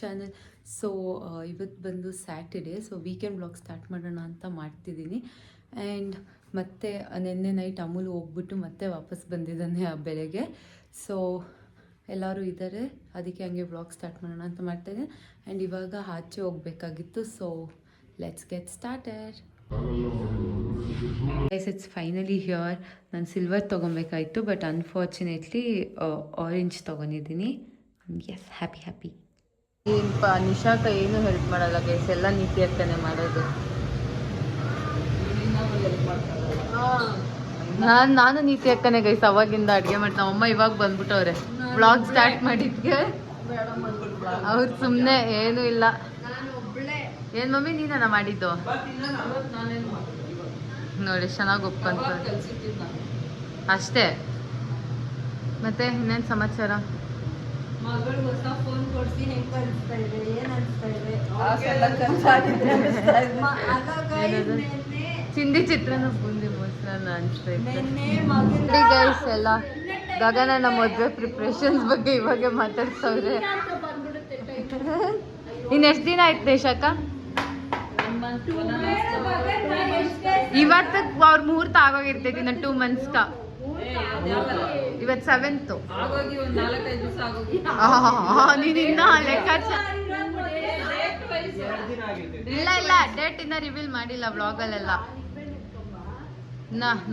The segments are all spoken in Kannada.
ಚಾನಲ್. ಸೊ ಇವತ್ತು ಬಂದು Saturday, so weekend blog start ಮಾಡೋಣ ಅಂತ ಮಾಡ್ತಿದ್ದೀನಿ. ಆ್ಯಂಡ್ ಮತ್ತೆ ನಿನ್ನೆ ನೈಟ್ ಅಮೂಲ್ ಹೋಗ್ಬಿಟ್ಟು ಮತ್ತೆ ವಾಪಸ್ ಬಂದಿದ್ದಾನೆ ಬೆಳಗ್ಗೆ. ಸೊ ಎಲ್ಲರೂ ಇದ್ದಾರೆ, ಅದಕ್ಕೆ ಹಂಗೆ ಬ್ಲಾಗ್ ಸ್ಟಾರ್ಟ್ ಮಾಡೋಣ ಅಂತ ಮಾಡ್ತಾಯಿದ್ದೆ. ಆ್ಯಂಡ್ ಇವಾಗ ಆಚೆ ಹೋಗಬೇಕಾಗಿತ್ತು. So let's get started. Guys, it's finally here. ನಾನು ಸಿಲ್ವರ್ ತೊಗೊಬೇಕಾಯಿತು, ಬಟ್ ಅನ್ಫಾರ್ಚುನೇಟ್ಲಿ ಆರೆಂಜ್ ತೊಗೊಂಡಿದ್ದೀನಿ. Yes, happy. ಏನಪ್ಪ ನಿಶಾಕ ಏನು ಹೆಲ್ಪ್ ಮಾಡಲ್ಲ ಗೈಸ್, ಎಲ್ಲ ನೀತಿ ಆಗ್ತಾನೆ ಮಾಡೋದು. ನಾನು ನೀತಿ ಅಕ್ಕನೆ ಗೈಸ್, ಅವಾಗಿಂದ ಅಡುಗೆ ಮಾಡಿ ನಮ್ಮಮ್ಮ ಇವಾಗ ಬಂದ್ಬಿಟ್ಟವ್ರೆ ವ್ಲಾಗ್ ಸ್ಟಾರ್ಟ್ ಮಾಡಿದ್ಗೆ. ಅವ್ರು ಸುಮ್ಮನೆ ಏನೂ ಇಲ್ಲ. ಏನು ಮಮ್ಮಿ ನೀನ ಮಾಡಿದ್ದು ನೋಡಿ, ಚೆನ್ನಾಗಿ ಒಪ್ಕೊಂತ ಅಷ್ಟೇ. ಮತ್ತೆ ಇನ್ನೇನು ಸಮಾಚಾರ? ಮಗಳು ಹೊಸ ಫೋನ್ ಕೊಡ್ಸಿ ಹೆಂಗ್ ಅನಿಸ್ತಾ ಇದೆ, ಏನ್ ಅನಿಸ್ತಾ ಇದೆ? ಚಿಂದಿ ಚಿತ್ರಾನ್ನ ಬೂಂದಿ ಮೊಸರನ್ನ ಅನಿಸ್ತಾ ಗೈಸ್. ಎಲ್ಲ ಗಗನನ ಮದುವೆ ಪ್ರಿಪ್ರೇಷನ್ಸ್ ಬಗ್ಗೆ ಇವಾಗೆ ಮಾತಾಡ್ಸವ್ರೆ. ಇನ್ನೆಷ್ಟು ದಿನ ಆಯ್ತು ದೇಶಕ್ಕ? ಇವತ್ತು ಅವ್ರ ಮುಹೂರ್ತ ಆಗೋಗಿರ್ತೈತಿ. ಇನ್ನು 2 months. ಇವತ್ತು 7th. ನೀನಿನ್ನ ಲೆಕ್ಕಾಚಾರ ಇಲ್ಲ ಡೇಟ್ ಇನ್ನ ರಿವೀಲ್ ಮಾಡಿಲ್ಲ ವ್ಲಾಗಲ್ಲೆಲ್ಲ.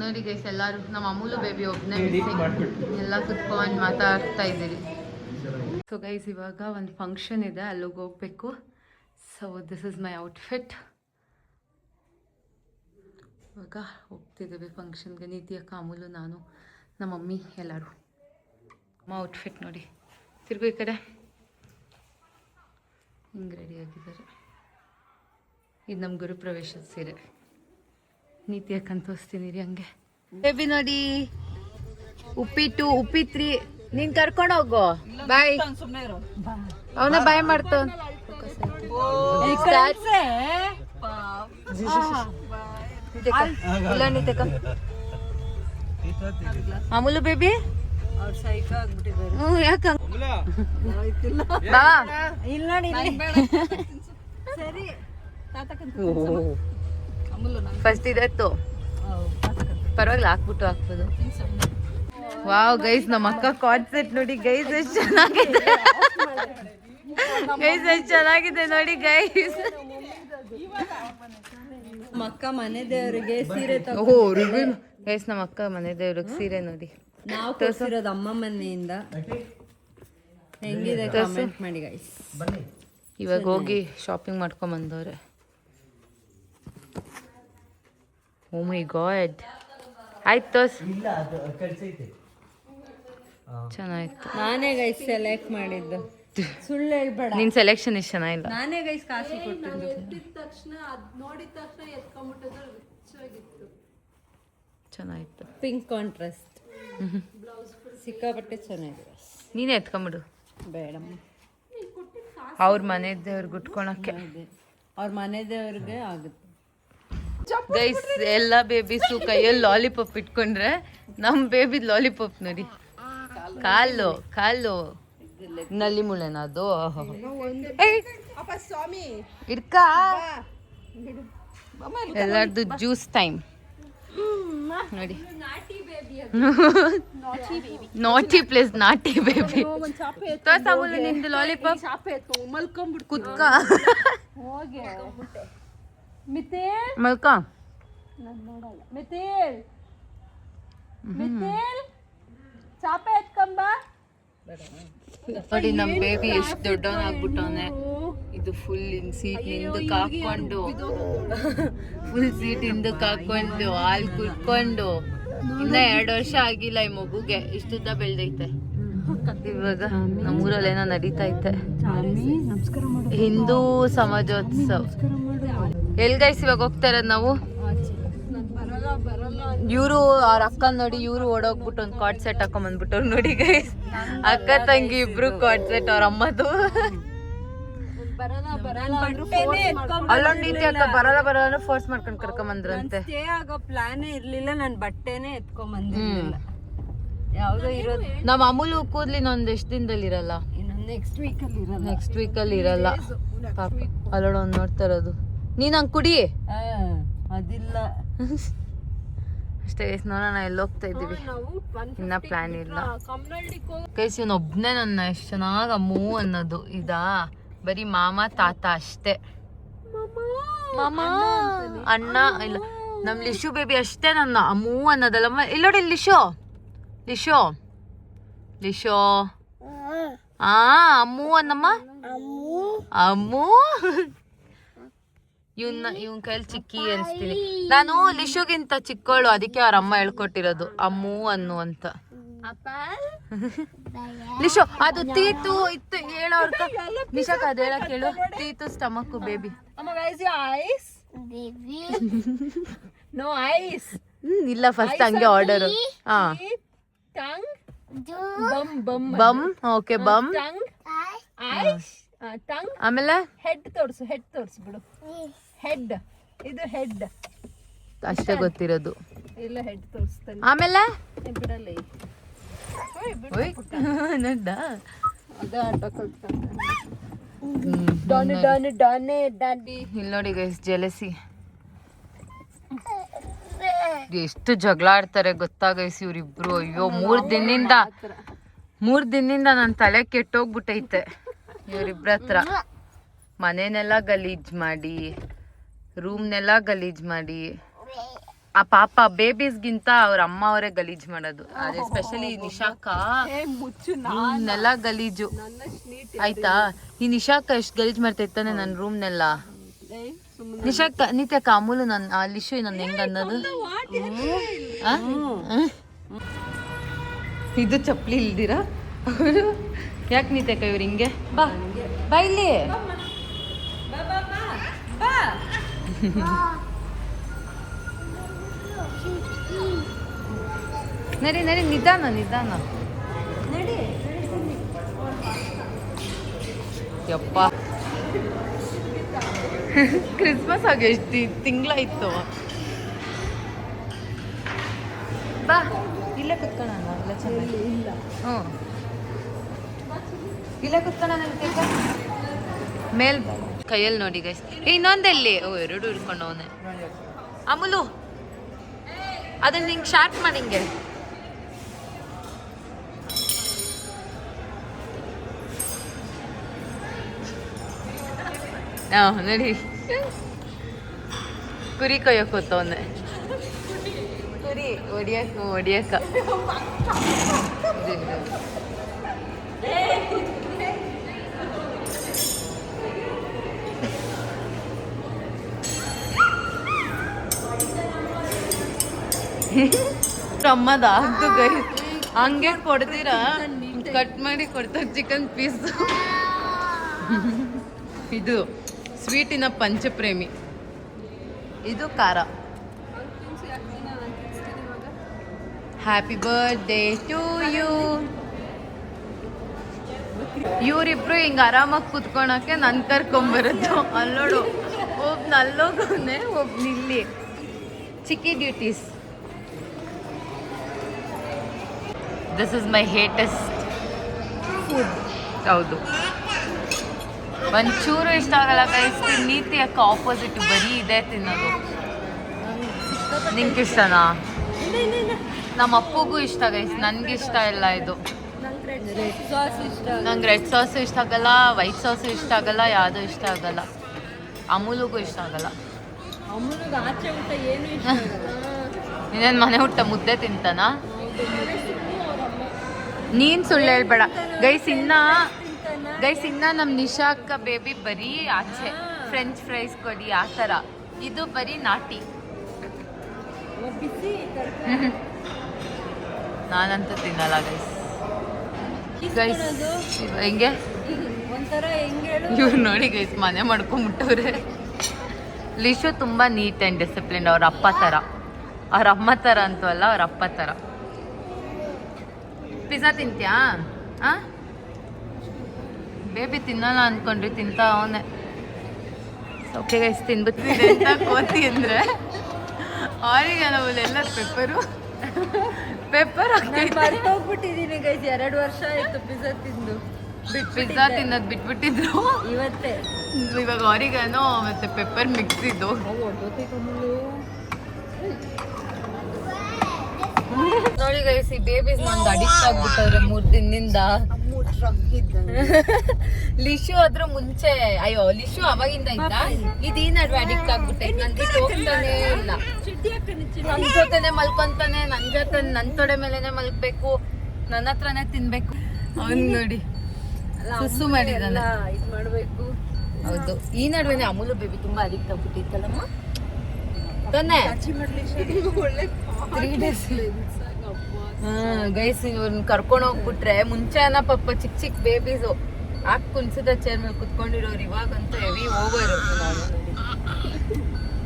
ನೋಡಿ ಗೈಸ್, ಎಲ್ಲರೂ ನಮ್ಮ ಅಮೂಲು ಬೇಬಿ ಒಬ್ಬನೇ ಎಲ್ಲ ಕುತ್ಕೊಂಡು ಮಾತಾಡ್ತಾ ಇದ್ದೀರಿ. ಸೊ ಗೈಸ್, ಇವಾಗ ಒಂದು ಫಂಕ್ಷನ್ ಇದೆ, ಅಲ್ಲಿಗೆ ಹೋಗ್ಬೇಕು. So this is my outfit. ಇವಾಗ ಹೋಗ್ತಿದ್ದೇವೆ ಫಂಕ್ಷನ್ಗೆ. ನೀತಿ ಅಕ್ಕ, ಅಮೂಲು, ನಾನು, ನಮ್ಮ ಮಮ್ಮಿ ಎಲ್ಲರೂ. ಅಮ್ಮ ಔಟ್ಫಿಟ್ ನೋಡಿ, ತಿರ್ಗು ಈ ಕಡೆ. ಹಿಂಗೆ ರೆಡಿಯಾಗಿದ್ದಾರೆ. ಇದು ನಮ್ಮ ಗುರುಪ್ರವೇಶದ ಸೀರೆ. ನೀತಿ ಅಕ್ಕಂತ ತೋರಿಸ್ತೀನಿ ರೀ ಹಂಗೆ. ಬೇಬಿ ನೋಡಿ, ಉಪ್ಪಿತ್ರಿ. ನೀನು ಕರ್ಕೊಂಡು ಹೋಗು. ಬಾಯ್. ಅವನ ಬಾಯ್ ಮಾಡ್ತ. ಅಮೂಲು ಬೇಬಿ ಯಾಕ ಫಸ್ಟ್ ಇದತ್ತು ಪರವಾಗಿಲ್ಲ, ಹಾಕ್ಬೋದು. ವಾವ್ ಗೈಸ್, ನಮ್ಮ ಅಕ್ಕ ಕಾರ್ಡ್ ಸೆಟ್ ನೋಡಿ ಗೈಸ್, ಎಷ್ಟು ಚೆನ್ನಾಗಿದೆ. ಗೈಸ್ ಎಷ್ಟು ಚೆನ್ನಾಗಿದೆ ನೋಡಿ ಗೈಸ್. ಅಕ್ಕ ಮನೆ ದೇವರಿಗೆ ಸೀರೆ ಗೈಸ್, ನಮ್ಮ ಅಕ್ಕ ಮನೆ ದೇವ್ರಿಗೆ ಸೀರೆ ನೋಡಿ. ನಾವು ತೋರಿಸಿರೋದು ಅಮ್ಮ ಮನೆಯಿಂದ. ಹೆಂಗಿದೆ ಕಮೆಂಟ್ ಮಾಡಿ ಗೈಸ್. ಇವಾಗ ಹೋಗಿ ಶಾಪಿಂಗ್ ಮಾಡ್ಕೊಂಡ್ ಬಂದವ್ರೆ. ಓ ಮೈ ಗಾಡ್. ಆಯ್ತು, ಚೆನ್ನಾಗಿತ್ತು. ನಾನೇ ಗೈಸ್ ಸೆಲೆಕ್ಟ್ ಮಾಡಿದ್ದು, ಸುಳ್ಳು ಹೇಳ್ಬೇಡ. ನಿನ್ ಸೆಲೆಕ್ಷನ್ ಇಷ್ಟ ಚೆನ್ನಾಗಿಲ್ಲ. ನಾನೇ ಗೈಸ್ ಕಾಸು ಕೊಟ್ಟಿದ್ದು. ನೋಡಿದ ತಕ್ಷಣ ಎತ್ಕೊಂಡ್ಬಿಟ್ಟಿದ್ದು ಚೆನ್ನಾಗಿತ್ತು. ಪಿಂಕ್ ಕಾಂಟ್ರಾಸ್ಟ್ ಸಿಕ್ಕಾಪಟ್ಟೆ ಚೆನ್ನಾಗಿದೆ. ನೀನೇ ಎತ್ಕೊಂಬಿಡು. ಬೇಡಮ್ಮ, ಅವ್ರ ಮನೆ ದೇವ್ರಿಗೆ ಉಟ್ಕೊಳಕ್ಕೆ. ಅವ್ರ ಮನೆ ದೇವ್ರಿಗೆ ಆಗುತ್ತೆ ಗೈಸ್. ಎಲ್ಲ ಬೇಬೀಸು ಕೈಯಲ್ಲಿ ಲಾಲಿಪಾಪ್ ಇಟ್ಕೊಂಡ್ರೆ ನಮ್ಮ ಬೇಬಿ ಲಾಲಿಪಾಪ್ ನೋಡಿ, ಕಾಲು ನಲ್ಲಿ ಮುಳೆನ ಅದು. ಇಡ್ಕ ಎಲ್ಲರದು ಜ್ಯೂಸ್ ಟೈಮ್ ನೋಡಿ. ನಾಟಿ ಪ್ಲೇಸ್, ನಾಟಿ ಬೇಬಿ. ತೋರ್ಸಾಮೂಲು ನಿಂದು ಲಾಲಿಪಾಪ್ ಕುತ್ಕ ಮಲ್ಕ. ನೋಡಿ ನಮ್ಮ ಬೇಬಿ ಎಷ್ಟು ದೊಡ್ಡವನಾಗ್ಬಿಟ್ಟವನೆ. ಇದು ಫುಲ್ ಸೀಟ್ ಹಿಂದಕ್ಕೆ ಹಾಕೊಂಡು, ಹಾಲು ಕುಡ್ಕೊಂಡು, ಇನ್ನ 2 ವರ್ಷ ಆಗಿಲ್ಲ ಈ ಮಗುಗೆ, ಇಷ್ಟುದ್ದ ಬೆಳ್ದೈತೆ. ಇವಾಗ ನಮ್ಮೂರಲ್ಲಿ ಏನೋ ನಡೀತಾ ಐತೆ, ಹಿಂದೂ ಸಮಾಜೋತ್ಸವ. ಎಲ್ಗೈಸ್ ಇವಾಗ ಹೋಗ್ತಾ ಇರೋದು ನಾವು? ಇವರು ಅವ್ರ ಅಕ್ಕ ನೋಡಿ, ಇವರು ಓಡೋಗ್ಬಿಟ್ಟು ಒಂದು ಕಾರ್ಡ್ ಸೆಟ್ ಹಾಕೊಂಡ್ ಬಂದ್ಬಿಟ್ಟವ್ರು ನೋಡಿ ಗೈಸ್. ಅಕ್ಕ ತಂಗಿ ಇಬ್ರು ಕಾರ್ಡ್ ಸೆಟ್ ಅವ್ರ ಅಮ್ಮದು. ಅಲ್ಲೊಂದು ರೀತಿ ಅಕ್ಕ ಬರಲ್ಲ ಫೋರ್ಸ್ ಮಾಡ್ಕೊಂಡು ಕರ್ಕೊಂಬಂದ್ರಂತೆ. ಸ್ಟೇ ಆಗೋ ಪ್ಲಾನೇ ಇರ್ಲಿಲ್ಲ, ನನ್ ಬಟ್ಟೆನೆ ಎತ್ಕೊಂಡ್ ಬಂದಿರ್ಲಿಲ್ಲ. ಯಾವ್ದೋ ಇರೋದು. ನಮ್ಮ ಅಮೂಲು ಕೂದ್ಲಿನ ಒಂದ್ ಎಷ್ಟು ದಿನದಲ್ಲಿ ಇರಲ್ಲ. ಇನ್ನೊಂದ್ ನೆಕ್ಸ್ಟ್ ವೀಕಲ್ಲಿ ಇರಲ್ಲ. ನೆಕ್ಸ್ಟ್ ವೀಕಲ್ಲಿ ಇರಲ್ಲ ಪಾಪ. ಅಲ್ಲೋಡ ಒಂದು ನೋಡ್ತಾ ಇರೋದು ನೀನು ಹಂಗೆ ಕುಡಿ. ಅದಿಲ್ಲ ಅಷ್ಟೇ ಗೈಸ್, ನೋಡೋಣ ಎಲ್ಲಿ ಹೋಗ್ತಾ ಇದ್ದೀವಿ ಇನ್ನ ಪ್ಲಾನ್ ಇಲ್ಲ ಗೈಸ್. ಇವನು ಒಬ್ನೇ ನನ್ನ ಎಷ್ಟು ಚೆನ್ನಾಗಿ ಅಮ್ಮೂ ಅನ್ನೋದು ಇದಾ, ಬರೀ ಮಾಮ ತಾತ ಅಷ್ಟೇ. ಮಾಮ ಅಣ್ಣ ಇಲ್ಲ, ನಮ್ ಲಿಶು ಬೇಬಿ ಅಷ್ಟೇ ನನ್ನ ಅಮ್ಮೂ ಅನ್ನೋದಲ್ಲ. ಇಲ್ಲೋಡಿ ಲಿಶೋ ಲಿಶೋ ಲಿಶೋ ಅಮ್ಮೂ ಅನ್ನಮ್ಮ ಅಮ್ಮೂ. ಇವನ್ ಕೈಲಿ ಚಿಕ್ಕಿ ಅನ್ಸ್ತೀನಿ ನಾನು. ಲಿಶುಗಿಂತ ಚಿಕ್ಕವಳು, ಅದಕ್ಕೆ ಅವ್ರ ಅಮ್ಮ ಹೇಳ್ಕೊಟ್ಟಿರೋದು ಅಮ್ಮೂ ಅನ್ನು ಅಂತ. ಲಿಶು ಅದು ತೀತು ಇತ್ತು ಹೇಳೋರ್ಕ. ನಿಶಾಕ್ ಅದ್ ಹೇಳಕ್ ಹೇಳು. ತೀತು ಸ್ಟಮಕ್ ಬೇಬಿ. No ice. ಇಲ್ಲ ಫಸ್ಟ್ ಹಂಗೆ ಆರ್ಡರ್. Bum okay bum. ಆಮೇಲೆ ಹೆಡ್ ತೋರ್ಸು ಬಿಡು. ಹೆಡ್ ಇದು ಹೆಡ್ ಅಷ್ಟೇ ಗೊತ್ತಿರೋದು. ಇಲ್ಲ ಹೆಡ್ ತೋರಿಸ್ತಾನೆ. ಆಮೇಲೆ ಬಿಡಲ್ಲ ಇಲ್ಲಿ ನೋಡಿ ಗೈಸ್, ಜೆಲಸಿ ಎಷ್ಟು ಜಗಳ ಆಡ್ತಾರೆ ಗೊತ್ತಾ ಗೈಸ್ ಇವ್ರಿಬ್ರು. ಅಯ್ಯೋ, 3 ದಿನದಿಂದ ನನ್ನ ತಲೆ ಕೆಟ್ಟೋಗ್ಬಿಟ್ಟೈತೆ ಇವ್ರಿಬ್ರ ಹತ್ರ. ಮನೆನೆಲ್ಲ ಗಲೀಜ್ ಮಾಡಿ, ರೂಮ್ನೆಲ್ಲ ಗಲೀಜ್ ಮಾಡಿ. ಆ ಪಾಪ ಬೇಬೀಸ್ಗಿಂತ ಅವ್ರ ಅಮ್ಮ ಅವರೇ ಗಲೀಜ್ ಮಾಡೋದು. ಅದೇ ಎಸ್ಪೆಷಲಿ ನಿಶಾಕ ರೂಮ್ನೆಲ್ಲ ಗಲೀಜು ಆಯ್ತಾ. ಈ ನಿಶಾಕ ಎಷ್ಟು ಗಲೀಜ್ ಮಾಡ್ತಾ ಇರ್ತಾನೆ ನನ್ನ ರೂಮ್ನೆಲ್ಲ. ನಿಶಾಕ ನಿತ್ಯಕ್ಕ ಅಮೂಲು ನನ್ನ ಲಿಶು ನನ್ನ ಹೆಂಗ ಅನ್ನೋದು. ಇದು ಚಪ್ಪಲಿ ಇಲ್ದಿರ ಅವರು ಯಾಕೆ ನಿತ್ಯಕ್ಕ ಇವ್ರು ಹಿಂಗೆ. ಬಾ ಬಾ ಇಲ್ಲಿ. ನಡಿ ನಡಿ, ನಿಧಾನ ನಿಧಾನ. ಯಪ್ಪ, ಕ್ರಿಸ್ಮಸ್ ಆಗಿ ಎಷ್ಟು ತಿಂಗಳಾಯ್ತು. ಬಾ ಇಲ್ಲೇ ಕುತ್ಕೊಳ್ಳೋಣ. ಇಲ್ಲ ಚೆನ್ನಾಗಿ ಹ್ಞೂ ಇಲ್ಲೇ ಕುತ್ಕೊಳ್ಳೋಣ. ಮೇಲ್ ಕೈಯಲ್ಲಿ ನೋಡಿ ಗೈಸ್. ಇನ್ನೊಂದೆಲ್ಲಿ ಎರಡು ಹಿಡ್ಕೊಂಡು ಅವನೇ ಅಮೂಲು. ಅದನ್ನ ನಿಂಗೆ ಶಾರ್ಟ್ ಮಾಡಿಂಗೆ. ನಡಿ, ಕುರಿ ಕೊಯ್ಯಕ್ಕೆ ಕೂತವನೆ. ಕುರಿ ಹೊಡಿಯಕ್ಕ ಅಮ್ಮದ ಆಗ್ದು ಗೈ. ಹಂಗೆ ಕೊಡ್ತೀರಾ? ಕಟ್ ಮಾಡಿ ಕೊಡ್ತಾರೆ ಚಿಕನ್ ಪೀಸ್. ಇದು ಸ್ವೀಟಿನ ಪಂಚಪ್ರೇಮಿ. ಇದು ಖಾರ. Happy birthday to you. ಇವರಿಬ್ರು ಹಿಂಗೆ ಆರಾಮಾಗಿ ಕುತ್ಕೊಳಕ್ಕೆ ನನ್ ಕರ್ಕೊಂಬರೋದು. ಅಲ್ಲೋಡು, ಒಬ್ನ ಅಲ್ಲೋಗವನೆ, ಒಬ್ನ ಇಲ್ಲಿ. ಚಿಕ್ಕಿ duties. This is my hatest food. ಹೌದು, ಒಂಚೂರು ಇಷ್ಟ ಆಗಲ್ಲ ಗೈಸ್. ನೀತಿ ಅಕ್ಕ ಆಪೋಸಿಟ್, ಬರೀ ಇದೆ ತಿನ್ನೋದು. ನಿಂಗೆ ಇಷ್ಟನಾ? ನಮ್ಮ ಅಪ್ಪಗೂ ಇಷ್ಟ ಗೈಸ್, ನನ್ಗೆ ಇಷ್ಟ ಇಲ್ಲ ಇದು. ನಂಗೆ ರೆಡ್ ಸಾಸು ಇಷ್ಟ ಆಗಲ್ಲ, ವೈಟ್ ಸಾಸು ಇಷ್ಟ ಆಗಲ್ಲ, ಯಾವುದೂ ಇಷ್ಟ ಆಗಲ್ಲ. ಅಮೂಲಿಗೂ ಇಷ್ಟ ಆಗಲ್ಲ. ಇನ್ನೇನು ಮನೆ ಊಟ ಮುದ್ದೆ ತಿಂತಾನ? ನೀನು ಸುಳ್ಳು ಹೇಳ್ಬೇಡ ಗೈಸ್. ಇನ್ನ ನಮ್ಮ ನಿಶಾ ಅಕ್ಕ ಬೇಬಿ ಬರೀ ಆಚೆ ಫ್ರೆಂಚ್ ಫ್ರೈಸ್ ಕೊಡಿ ಆ ಥರ. ಇದು ಬರೀ ನಾಟಿ. ನಾನಂತೂ ತಿನ್ನಲ್ಲ ಗೈಸ್. ಹೆಂಗೆ ಇವ್ರು ನೋಡಿ ಗೈಸ್, ಮನೆ ಮಾಡ್ಕೊಂಬಿಟ್ಟವ್ರೆ. ಲಿಶು ತುಂಬ ನೀಟ್ ಆ್ಯಂಡ್ ಡಿಸಿಪ್ಲಿನ್. ಅವ್ರ ಅಪ್ಪ ಥರ, ಅವ್ರ ಅಮ್ಮ ಥರ ಅಂತೂ ಅಲ್ಲ, ಅವ್ರ ಅಪ್ಪ ಥರ. ಪಿಜ್ಜಾ ತಿಂತ್ಯಾ? ಬೇಬಿ ತಿನ್ನಲ್ಲ ಅಂದ್ಕೊಂಡ್ರಿ, ತಿಂತ ಅವನೇ. ಓಕೆ ಗೈಸ್, ತಿನ್ಬಿಡ್ತೀವಿ ಅಂತ ಕೋತಿ ಅಂದರೆ ಅವರಿಗೆ ನಾವೆಲ್ಲ ಪೆಪ್ಪರ್ ಹೋಗ್ಬಿಟ್ಟಿದ್ದೀನಿ ಗೈಸ್. 2 ವರ್ಷ ಆಯ್ತು ಪಿಜ್ಜಾ ತಿಂದು. ಪಿಜ್ಜಾ ತಿನ್ನೋದು ಬಿಟ್ಬಿಟ್ಟಿದ್ರು. ಇವತ್ತೇ ಇವಾಗ ಆರಿಗಾನೋ ಮತ್ತೆ ಪೆಪ್ಪರ್ ಮಿಕ್ಸ್ ಇದು. ನೋಡಿ ಗೈಸ್, ಈ ಬೇಬೀಸ್ ನಂದು ಅಡಿಕ್ಟ್ ಆಗ್ಬಿಟ್ಟವ್ರೆ 3 ದಿನದಿಂದ. ಲಿಶು ಅದ್ರ ಮುಂಚೆ, ಅಯ್ಯೋ ಲಿಶು ಅವಾಗಿಂದ ಇದ್ದ, ಇದು ಈ ನಡುವೆ ಅಡಿಕ್ಟ್ ಆಗ್ಬಿಟ್ಟೆ. ನನ್ ಬಿಟ್ಟು ಹೋಗ್ತಾನೆ ಇಲ್ಲ. ನನ್ ಜೊತೆನೆ ಮಲ್ಕೊಂತಾನೆ, ನನ್ ತೊಡೆ ಮೇಲೆನೆ ಮಲ್ಕ್ಬೇಕು, ನನ್ನ ಹತ್ರನೇ ತಿನ್ಬೇಕು. ಅವ್ನ್ ನೋಡಿ ಸುಸ್ಸು ಮಾಡಿದಾನೆ. ಇದು ಮಾಡ್ಬೇಕು. ಹೌದು, ಈ ನಡುವೆನೆ ಅಮೂಲು ಬೇಬಿ ತುಂಬಾ ಅಡಿಕ್ಟ್ ಆಗ್ಬಿಟ್ಟಿತ್ತಲ್ಲಮ್ಮ ತಾನೆ. 3 days. ಗೈಸ್, ಇವ್ರನ್ನ ಕರ್ಕೊಂಡು ಹೋಗ್ಬಿಟ್ರೆ ಮುಂಚೆ ಪಾಪ ಚಿಕ್ಕ ಚಿಕ್ಕ ಬೇಬೀಸು ಹಾಕಿ ಕುನ್ಸಿದ ಚೇರ್ ಮೇಲೆ ಕುತ್ಕೊಂಡಿರೋರು, ಇವಾಗಂತೂ ಹೆವಿ ಓವರ್.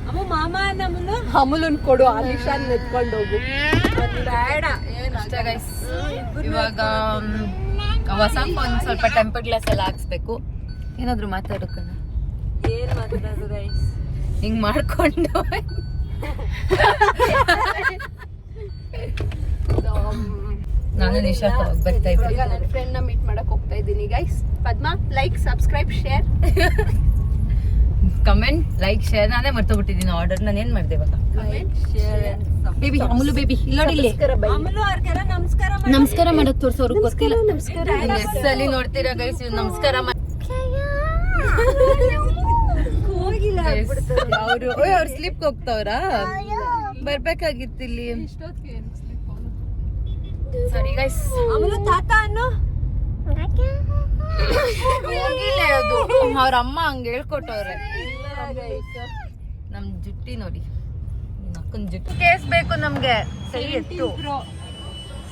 ಅಮ್ಮ ಮಾಮ ನಮ್ಮನ್ನು ಅಮೂಲನ್ ಕೊಡು, ಆಲಿಶಾನ್ ನೆತ್ಕೊಂಡು ಹೋಗು. ಬೇಡ ಅಷ್ಟೇ ಗೈಸ್. ಇವಾಗ ಹೊಸ ಫೋನ್ ಸ್ವಲ್ಪ ಟೆಂಪರ್ ಗ್ಲಾಸ್ ಎಲ್ಲ ಹಾಕ್ಸ್ಬೇಕು. ಏನಾದ್ರು ಮಾತಾಡೋಕನ ಏನ್ ಮಾತಾಡೋದು ಗೈಸ್, ಹಿಂಗ್ ಮಾಡ್ಕೊಂಡು ನಾನು ನಿಶಾ ಬರ್ತಾ ಇದ್ದೀನಿ. ನನ್ನ ಫ್ರೆಂಡ್ ನ ಮೀಟ್ ಮಾಡಕ್ ಹೋಗ್ತಾ ಇದ್ದೀನಿ guys. Padma, like, subscribe, share, comment, like, share. ನಾನೇ ಮರ್ತೋಗ್ಬಿಟ್ಟಿದ್ದೀನಿ ಆರ್ಡರ್. ನಾನು ಏನ್ ಮಾಡಿದೆ ಇವಾಗ? ಬೇಬಿ, ಅಮೂಲು ಬೇಬಿ ಇಲ್ಲಿ ಅಮಲು ಅವ್ರಿಗೆಲ್ಲ ನಮಸ್ಕಾರ ನಮಸ್ಕಾರ ಮಾಡಕ್ ತೋರ್ಸೋರು ಗೊತ್ತಿಲ್ಲ. ನಮಸ್ಕಾರ ಎಷ್ಟಲ್ಲಿ ನೋಡ್ತೀರಾ ಗೈಸ್, ನಮಸ್ಕಾರ ಹೋಗಿಲ್ಲ ಅವ್ರು ಸ್ಲಿಪ್ ಹೋಗ್ತಾವ್ರ. ಬರ್ಬೇಕಾಗಿತ್ತು ಇಲ್ಲಿ. ಸರಿ ಗೈಸ್, ಅಮಲು ತಾತ ಅನ್ನೋ ಹೋಗಿಲ್ಲ. ಅದು ಅವ್ರ ಅಮ್ಮ ಹಂಗ ಹೇಳ್ಕೊಟ್ಟವ್ರೆ. ನಮ್ ಜುಟ್ಟಿ ನೋಡಿ, ಅಕ್ಕನ್ ಜುಟ್ಟಿ. ಕೇಸ್ ಬೇಕು ನಮ್ಗೆ. ಸರಿ ಎತ್ತು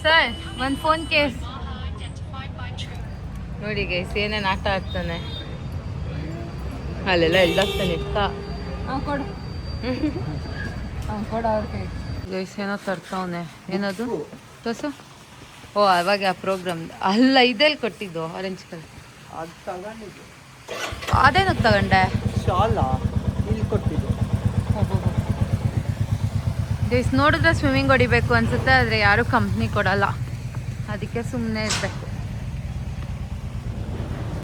ಸರ್, ಒಂದ್ ಫೋನ್ ಕೇಸ್ ನೋಡಿ ಗೈಸ್, ಏನೇನ್ ಆಟ ಆಡ್ತಾನೆ ಅಲ್ಲೆಲ್ಲ ಎಲ್ದಾಗ್ತಾನೆ. ಕೊಡು ಕೊಡು ಅವ್ರ ಕೈ. ಗೈಸ್ ಏನೋ ತರ್ತಾವನೆ. ಏನದು ತೋರ್ಸು. ಓ, ಅವಾಗ ಆ ಪ್ರೋಗ್ರಾಮ್ ಅಲ್ಲ, ಇದೆಲ್ಲಿ ಕೊಟ್ಟಿದ್ದು ಆರೆಂಜ್ ಕಲರ್. ಅದೇನಕ್ಕೆ ತಗೊಂಡೆ? ಗೈಸ್ ನೋಡಿದ್ರೆ ಸ್ವಿಮ್ಮಿಂಗ್ ಹೊಡಿಬೇಕು ಅನ್ಸುತ್ತೆ, ಆದರೆ ಯಾರು ಕಂಪ್ನಿ ಕೊಡಲ್ಲ, ಅದಕ್ಕೆ ಸುಮ್ಮನೆ ಇರಬೇಕು.